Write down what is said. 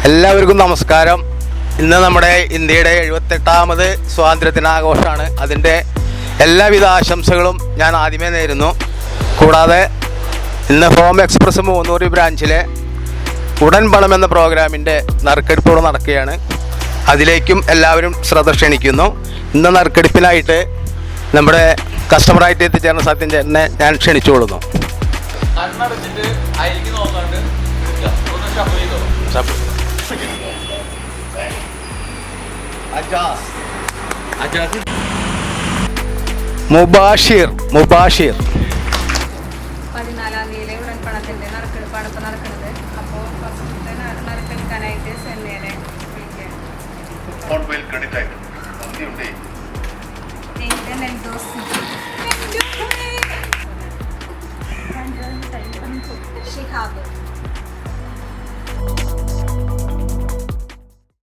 എല്ലാവർക്കും നമസ്കാരം. ഇന്ന് നമ്മുടെ ഇന്ത്യയുടെ 78ാമത് സ്വാതന്ത്ര്യദിനാഘോഷമാണ്. അതിൻ്റെ എല്ലാവിധ ആശംസകളും ഞാൻ ആദ്യമേ നേരുന്നു. കൂടാതെ ഇന്ന് ഹോം എക്സ്പ്രസ് മൂന്നൂർ ബ്രാഞ്ചിലെ ഉടൻ പണം എന്ന പ്രോഗ്രാമിൻ്റെ നറുക്കെടുപ്പ് നടക്കുകയാണ്. അതിലേക്കും എല്ലാവരും ശ്രദ്ധ ക്ഷണിക്കുന്നു. ഇന്ന് നറുക്കെടുപ്പിനായിട്ട് നമ്മുടെ കസ്റ്റമറായിട്ട് എത്തിച്ചേർന്ന സത്യൻ ചേട്ടനെ ഞാൻ ക്ഷണിച്ചുകൊള്ളുന്നു. മുബാഷിർ 14-ാം തീയതി ഉടൻ പണത്തിൻ്റെ നറുക്കെടുപ്പാണ് ഇപ്പോൾ നടക്കുന്നത്. അപ്പോൾ ഫസ്റ്റ് നറുക്കെടുക്കാനായിട്ട് സെന്നേനെ ഷിഹാബ്